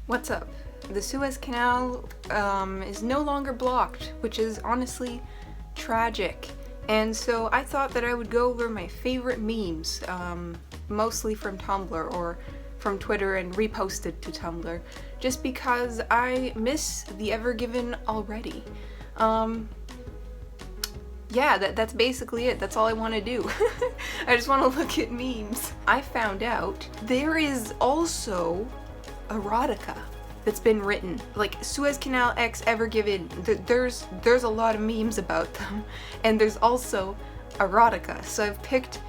What's up? The Suez Canal is no longer blocked, which is honestly tragic. And so I thought that I would go over my favorite memes, mostly from Tumblr or from Twitter and reposted to Tumblr, just because I miss the Ever Given already. Yeah, that's basically it. That's all I want to do. I just want to look at memes. I found out there is also erotica that's been written, like Suez Canal X Ever Given. There's a lot of memes about them, and there's also erotica. So I've picked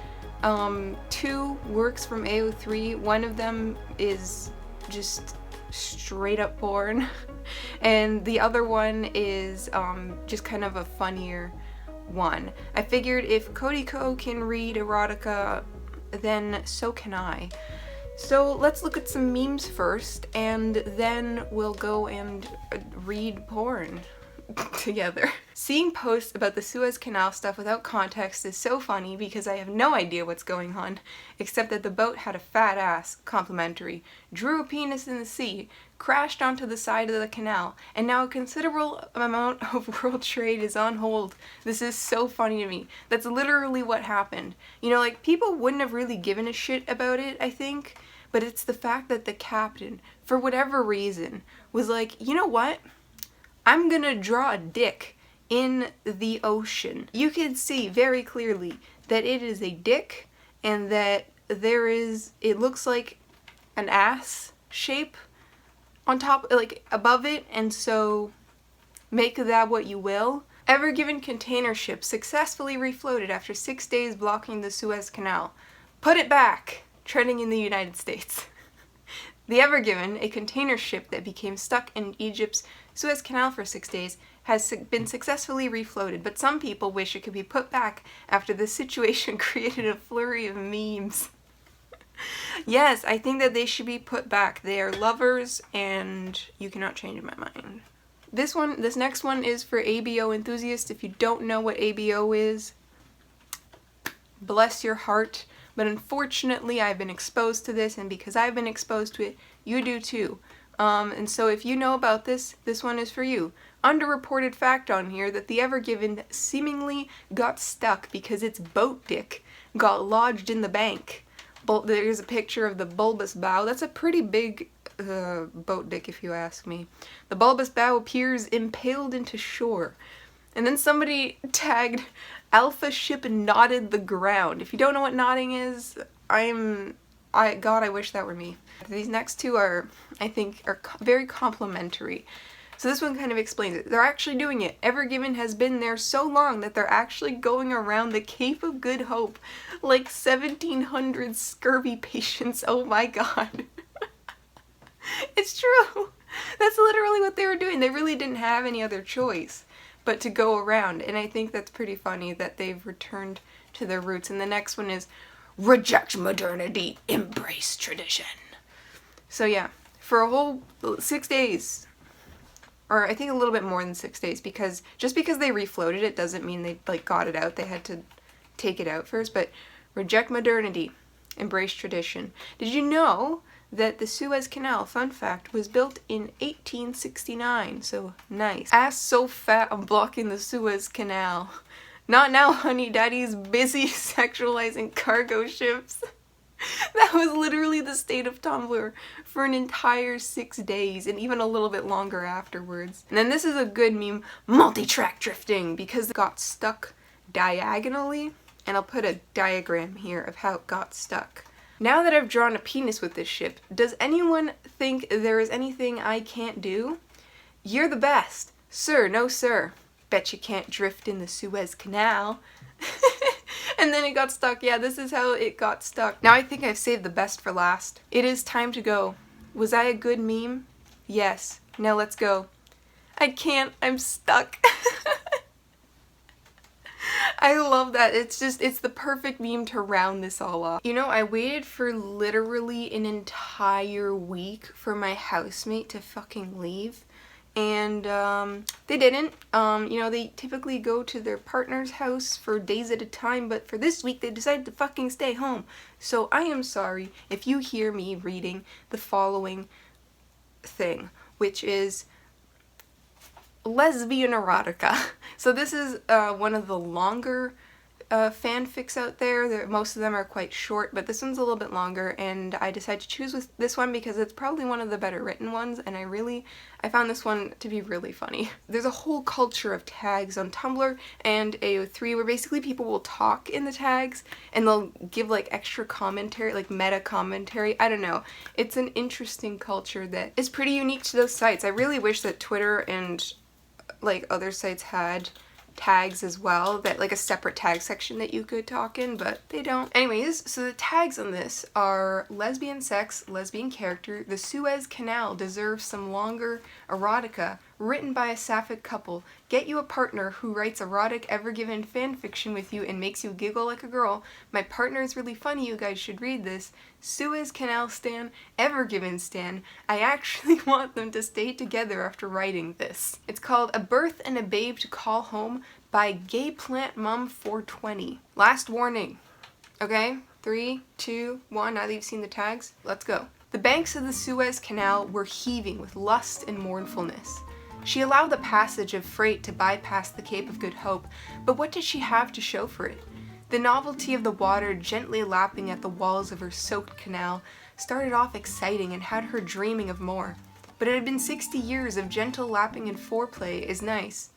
two works from AO3. One of them is just straight up porn, and the other one is just kind of a funnier one. I figured if Cody Co can read erotica, then so can I. So let's look at some memes first, and then we'll go and read porn together. Seeing posts about the Suez Canal stuff without context is so funny because I have no idea what's going on, except that the boat had a fat ass, complimentary, drew a penis in the sea, crashed onto the side of the canal, and now a considerable amount of world trade is on hold. This is so funny to me. That's literally what happened. You know, like, people wouldn't have really given a shit about it, I think, but it's the fact that the captain, for whatever reason, was like, you know what? I'm gonna draw a dick in the ocean. You can see very clearly that it is a dick and that it looks like an ass shape on top, like above it, and so make that what you will. Ever Given container ship successfully refloated after 6 days blocking the Suez Canal. Put it back, trending in the United States. The Ever Given, a container ship that became stuck in Egypt's Suez Canal for 6 days, has been successfully refloated, but some people wish it could be put back after the situation created a flurry of memes. Yes, I think that they should be put back. They are lovers, and you cannot change my mind. This next one is for ABO enthusiasts. If you don't know what ABO is, bless your heart. But unfortunately, I've been exposed to this, and because I've been exposed to it, you do too. And so if you know about this one is for you. Underreported fact on here that the Ever Given seemingly got stuck because its boat dick got lodged in the bank. There's a picture of the bulbous bow. That's a pretty big boat dick, if you ask me. The bulbous bow appears impaled into shore. And then somebody tagged Alpha ship knotted the ground. If you don't know what knotting is, God, I wish that were me. These next two I think, are very complimentary. So this one kind of explains it. They're actually doing it. Ever Given has been there so long that they're actually going around the Cape of Good Hope like 1700 scurvy patients. Oh my god. It's true. That's literally what they were doing. They really didn't have any other choice but to go around. And I think that's pretty funny that they've returned to their roots. And the next one is, reject modernity, embrace tradition. So yeah, for a whole 6 days, or I think a little bit more than 6 days, because just because they refloated it doesn't mean they got it out. They had to take it out first. But reject modernity, embrace tradition. Did you know that the Suez Canal, fun fact, was built in 1869? So nice. Ass so fat I'm blocking the Suez Canal. Not now, honey, daddy's busy sexualizing cargo ships. That was literally the state of Tumblr for an entire 6 days, and even a little bit longer afterwards. And then this is a good meme, multi-track drifting, because it got stuck diagonally, and I'll put a diagram here of how it got stuck. Now that I've drawn a penis with this ship, does anyone think there is anything I can't do? You're the best. Sir, no sir. Bet you can't drift in the Suez Canal. And then it got stuck. Yeah, this is how it got stuck. Now I think I've saved the best for last. It is time to go. Was I a good meme? Yes. Now let's go. I can't. I'm stuck. I love that. It's the perfect meme to round this all off. You know, I waited for literally an entire week for my housemate to fucking leave. And they didn't. You know, they typically go to their partner's house for days at a time, but for this week they decided to fucking stay home. So I am sorry if you hear me reading the following thing, which is lesbian erotica. So this is one of the longer fanfics out there. Most of them are quite short, but this one's a little bit longer, and I decided to choose this one because it's probably one of the better written ones, and I found this one to be really funny. There's a whole culture of tags on Tumblr and AO3 where basically people will talk in the tags and they'll give like extra commentary, like meta commentary. I don't know. It's an interesting culture that is pretty unique to those sites. I really wish that Twitter and like other sites had tags as well, that like a separate tag section that you could talk in, but they don't. Anyways, so the tags on this are lesbian sex, lesbian character, the Suez Canal deserves some longer erotica, written by a sapphic couple, get you a partner who writes erotic Ever Given fanfiction with you and makes you giggle like a girl, my partner is really funny, you guys should read this, Suez Canal stan, Ever Given stan, I actually want them to stay together after writing this. It's called A Birth and a Babe to Call Home by Gay Plant Mum 420. Last warning, okay? 3, 2, 1, now that you've seen the tags, let's go. The banks of the Suez Canal were heaving with lust and mournfulness. She allowed the passage of freight to bypass the Cape of Good Hope, but what did she have to show for it? The novelty of the water gently lapping at the walls of her soaked canal started off exciting and had her dreaming of more. But it had been 60 years of gentle lapping and foreplay is nice.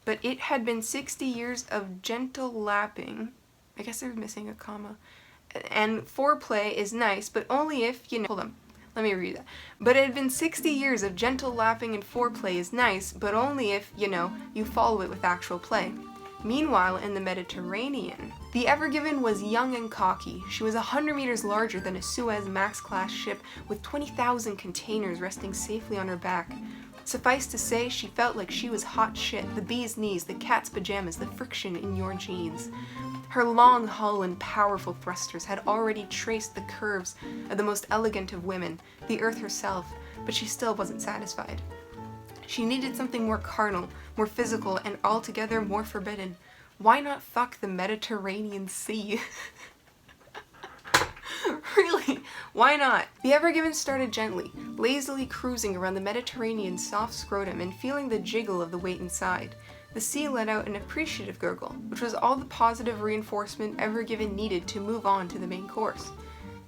But it had been 60 years of gentle lapping, I guess they're missing a comma, and foreplay is nice, but only if, you know, hold on. Let me read that. But it had been 60 years of gentle lapping and foreplay is nice, but only if, you know, you follow it with actual play. Meanwhile, in the Mediterranean, the Ever Given was young and cocky. She was 100 meters larger than a Suez Max-class ship with 20,000 containers resting safely on her back. Suffice to say, she felt like she was hot shit, the bee's knees, the cat's pajamas, the friction in your jeans. Her long hull and powerful thrusters had already traced the curves of the most elegant of women, the earth herself, but she still wasn't satisfied. She needed something more carnal, more physical, and altogether more forbidden. Why not fuck the Mediterranean Sea? Really, why not? The Ever Given started gently, lazily cruising around the Mediterranean soft scrotum and feeling the jiggle of the weight inside. The sea let out an appreciative gurgle, which was all the positive reinforcement Ever Given needed to move on to the main course.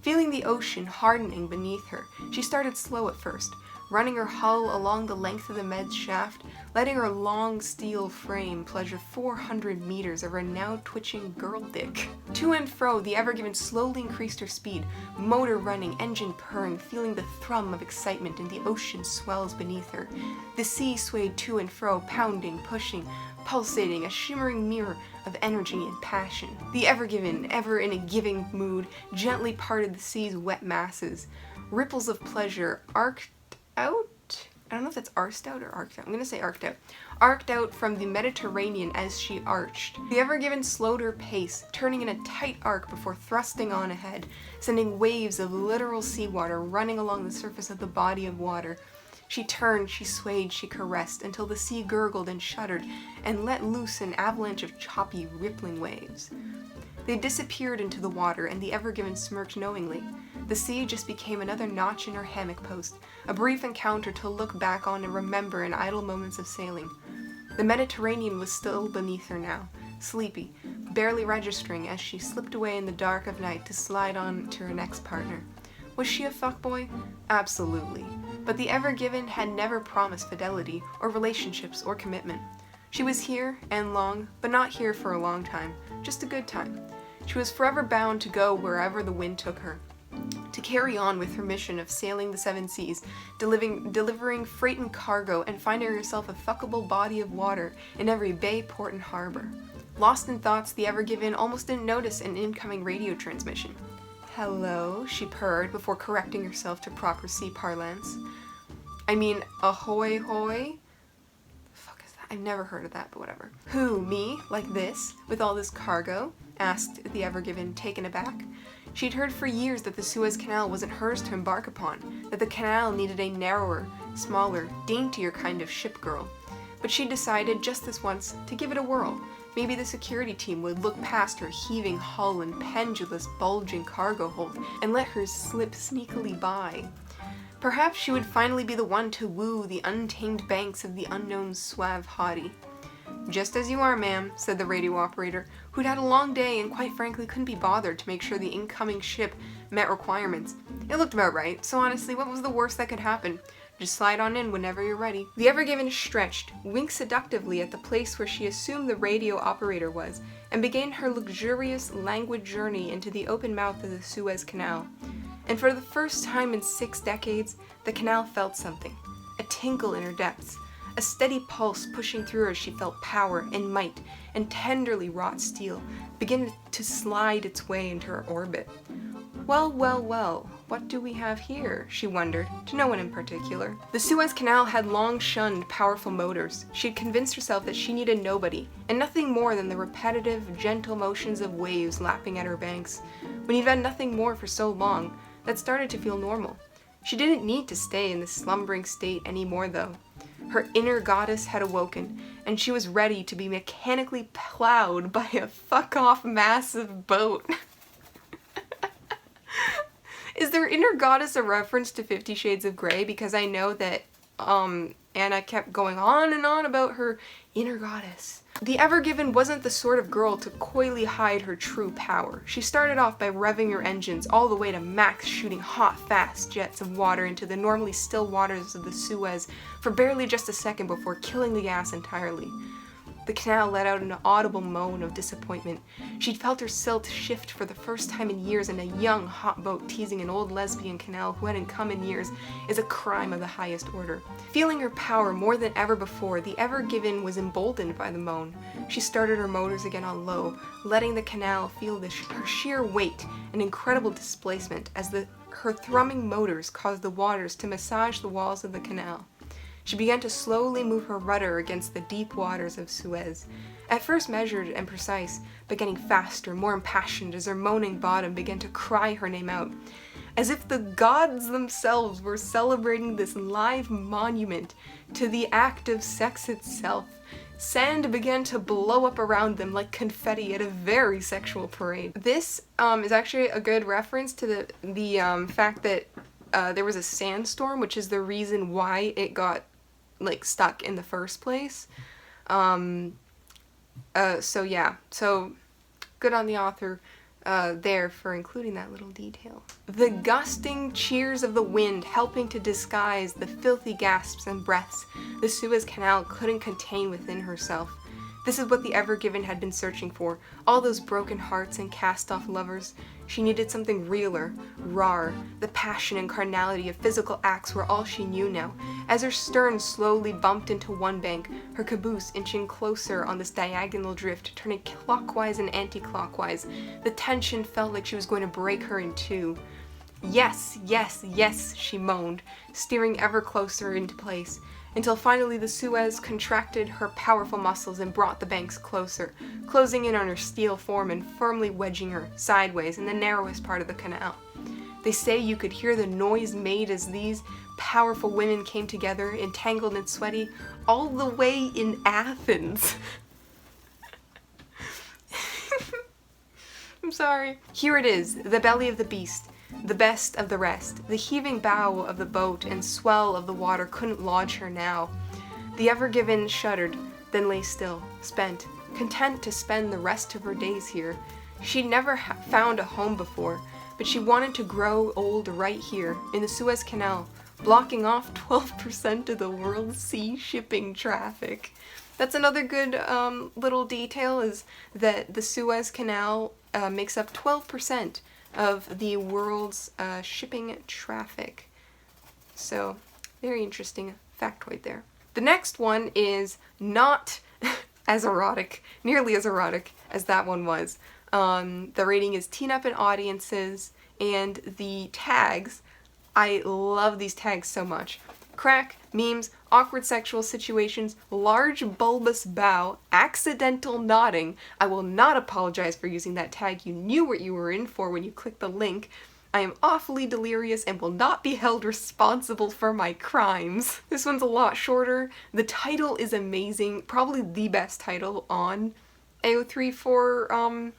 Feeling the ocean hardening beneath her, she started slow at first, running her hull along the length of the Med's shaft, letting her long steel frame pleasure 400 meters of her now twitching girl dick. To and fro, the Ever Given slowly increased her speed, motor running, engine purring, feeling the thrum of excitement and the ocean swells beneath her. The sea swayed to and fro, pounding, pushing, pulsating, a shimmering mirror of energy and passion. The Ever Given, ever in a giving mood, gently parted the sea's wet masses. Ripples of pleasure arced out? I don't know if that's arced out or arced out. I'm gonna say arced out. Arced out from the Mediterranean as she arched. The Ever Given slowed her pace, turning in a tight arc before thrusting on ahead, sending waves of literal seawater running along the surface of the body of water. She turned, she swayed, she caressed, until the sea gurgled and shuddered, and let loose an avalanche of choppy, rippling waves. They disappeared into the water, and the Ever Given smirked knowingly. The sea just became another notch in her hammock post, a brief encounter to look back on and remember in idle moments of sailing. The Mediterranean was still beneath her now, sleepy, barely registering as she slipped away in the dark of night to slide on to her next partner. Was she a fuckboy? Absolutely. But the Ever Given had never promised fidelity, or relationships, or commitment. She was here, and long, but not here for a long time, just a good time. She was forever bound to go wherever the wind took her, to carry on with her mission of sailing the seven seas, delivering freight and cargo, and finding herself a fuckable body of water in every bay, port, and harbor. Lost in thoughts, the Ever Given almost didn't notice an incoming radio transmission. Hello, she purred before correcting herself to proper sea parlance. I mean, ahoy hoy? The fuck is that? I've never heard of that, but whatever. Who, me? Like this? With all this cargo? Asked the Ever Given, taken aback. She'd heard for years that the Suez Canal wasn't hers to embark upon, that the canal needed a narrower, smaller, daintier kind of ship girl. But she decided, just this once, to give it a whirl. Maybe the security team would look past her heaving hull and pendulous, bulging cargo hold and let her slip sneakily by. Perhaps she would finally be the one to woo the untamed banks of the unknown suave hottie. "Just as you are, ma'am," said the radio operator, who'd had a long day and quite frankly couldn't be bothered to make sure the incoming ship met requirements. It looked about right, so honestly, what was the worst that could happen? Just slide on in whenever you're ready. The Ever Given stretched, winked seductively at the place where she assumed the radio operator was, and began her luxurious, languid journey into the open mouth of the Suez Canal. And for the first time in 6 decades, the canal felt something. A tinkle in her depths. A steady pulse pushing through her as she felt power and might and tenderly wrought steel begin to slide its way into her orbit. Well, well, well, what do we have here? She wondered, to no one in particular. The Suez Canal had long shunned powerful motors. She had convinced herself that she needed nobody, and nothing more than the repetitive, gentle motions of waves lapping at her banks. When you've had nothing more for so long, that started to feel normal. She didn't need to stay in this slumbering state anymore, though. Her inner goddess had awoken, and she was ready to be mechanically plowed by a fuck-off massive boat. Is their inner goddess a reference to 50 Shades of Grey? Because I know that Anna kept going on and on about her inner goddess. The Ever Given wasn't the sort of girl to coyly hide her true power. She started off by revving her engines all the way to max, shooting hot, fast jets of water into the normally still waters of the Suez for barely just a second before killing the gas entirely. The canal let out an audible moan of disappointment. She'd felt her silt shift for the first time in years, and a young, hot boat teasing an old lesbian canal who hadn't come in years is a crime of the highest order. Feeling her power more than ever before, the Ever Given was emboldened by the moan. She started her motors again on low, letting the canal feel her sheer weight and incredible displacement as her thrumming motors caused the waters to massage the walls of the canal. She began to slowly move her rudder against the deep waters of Suez. At first measured and precise, but getting faster, more impassioned as her moaning bottom began to cry her name out. As if the gods themselves were celebrating this live monument to the act of sex itself, sand began to blow up around them like confetti at a very sexual parade. This is actually a good reference to the fact that there was a sandstorm, which is the reason why it got stuck in the first place. So yeah, so good on the author there for including that little detail. The gusting cheers of the wind helping to disguise the filthy gasps and breaths the Suez Canal couldn't contain within herself. This is what the Ever Given had been searching for, all those broken hearts and cast-off lovers. She needed something realer, rawer. The passion and carnality of physical acts were all she knew now. As her stern slowly bumped into one bank, her caboose inching closer on this diagonal drift, turning clockwise and anti-clockwise, the tension felt like she was going to break her in two. Yes, yes, yes, she moaned, steering ever closer into place, until finally the Suez contracted her powerful muscles and brought the banks closer, closing in on her steel form and firmly wedging her sideways in the narrowest part of the canal. They say you could hear the noise made as these powerful women came together, entangled and sweaty, all the way in Athens. I'm sorry. Here it is, the belly of the beast. The best of the rest. The heaving bow of the boat and swell of the water couldn't lodge her now. The Ever Given shuddered, then lay still, spent, content to spend the rest of her days here. She'd never found a home before, but she wanted to grow old right here, in the Suez Canal, blocking off 12% of the world's sea shipping traffic. That's another good little detail, is that the Suez Canal makes up 12% of the world's shipping traffic. So, very interesting factoid there. The next one is not as erotic, nearly as erotic as that one was. The rating is teen up in audiences, and the tags, I love these tags so much. Crack, memes, awkward sexual situations, large bulbous bow, accidental nodding. I will not apologize for using that tag. You knew what you were in for when you clicked the link. I am awfully delirious and will not be held responsible for my crimes. This one's a lot shorter. The title is amazing. Probably the best title on AO3 for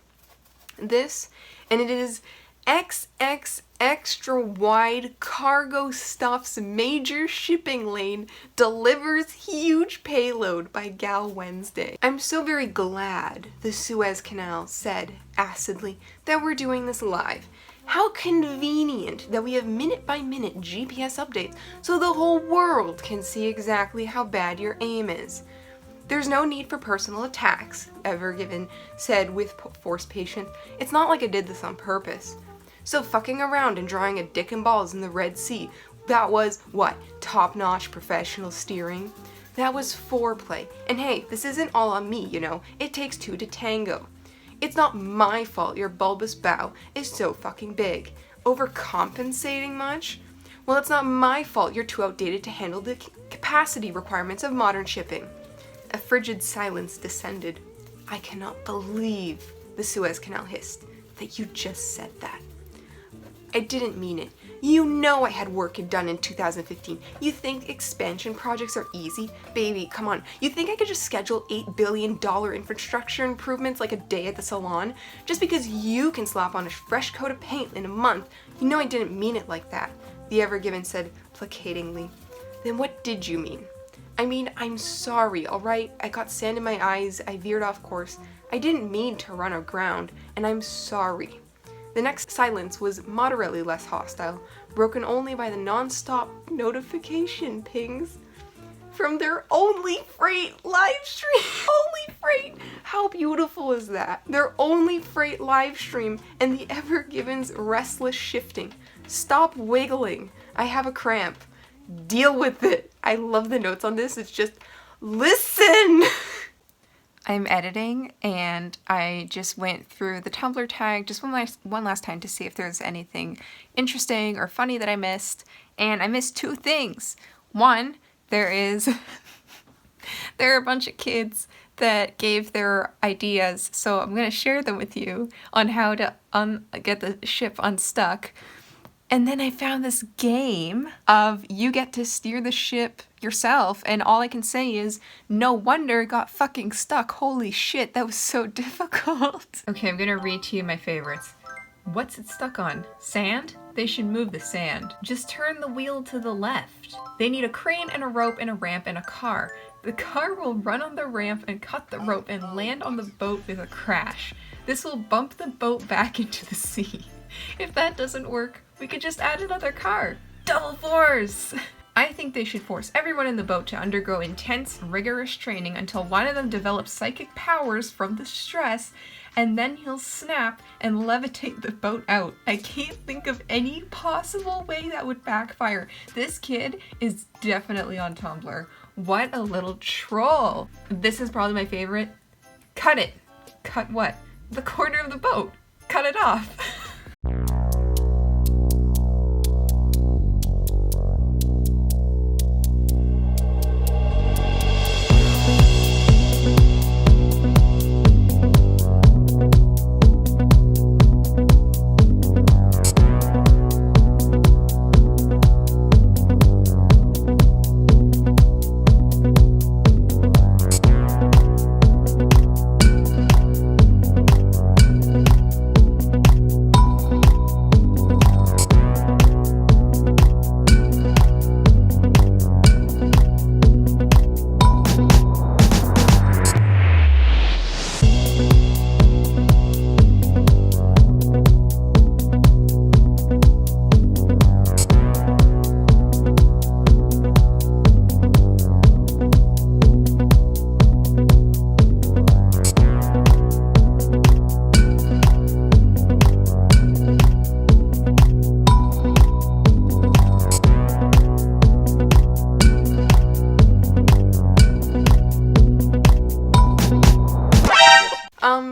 this. And it is XX extra wide cargo stuffs major shipping lane delivers huge payload by Gal Wednesday. I'm so very glad the Suez Canal said, acidly, that we're doing this live. How convenient that we have minute-by-minute GPS updates so the whole world can see exactly how bad your aim is. There's no need for personal attacks, Ever Given said with forced patience. It's not like I did this on purpose. So fucking around and drawing a dick and balls in the Red Sea, that was, what, top-notch professional steering? That was foreplay. And hey, this isn't all on me, you know. It takes two to tango. It's not my fault your bulbous bow is so fucking big. Overcompensating much? Well, it's not my fault you're too outdated to handle the capacity requirements of modern shipping. A frigid silence descended. I cannot believe, the Suez Canal hissed, that you just said that. I didn't mean it. You know I had work done in 2015. You think expansion projects are easy? Baby, come on. You think I could just schedule $8 billion infrastructure improvements like a day at the salon? Just because you can slap on a fresh coat of paint in a month, you know I didn't mean it like that, the Ever Given said placatingly. Then what did you mean? I mean, I'm sorry, alright? I got sand in my eyes, I veered off course. I didn't mean to run aground, and I'm sorry. The next silence was moderately less hostile, broken only by the non-stop notification pings from their only freight live stream. Only freight! How beautiful is that? Their only freight live stream and the Ever Given's restless shifting. Stop wiggling. I have a cramp. Deal with it. I love the notes on this. It's just, listen! I'm editing and I just went through the Tumblr tag just one last time to see if there's anything interesting or funny that I missed, and I missed two things. One, there are a bunch of kids that gave their ideas, so I'm gonna share them with you on how to get the ship unstuck. And then I found this game of you get to steer the ship yourself, and all I can say is, no wonder it got fucking stuck. Holy shit, that was so difficult. Okay, I'm gonna read to you my favorites. What's it stuck on? Sand? They should move the sand. Just turn the wheel to the left. They need a crane and a rope and a ramp and a car. The car will run on the ramp and cut the rope and land on the boat with a crash. This will bump the boat back into the sea. If that doesn't work, we could just add another car. Double force! I think they should force everyone in the boat to undergo intense, rigorous training until one of them develops psychic powers from the stress, and then he'll snap and levitate the boat out. I can't think of any possible way that would backfire. This kid is definitely on Tumblr. What a little troll. This is probably my favorite. Cut it. Cut what? The corner of the boat. Cut it off.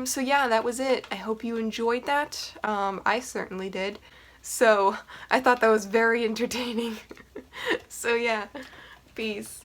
So yeah, that was it. I hope you enjoyed that. I certainly did. So I thought that was very entertaining. So yeah, peace.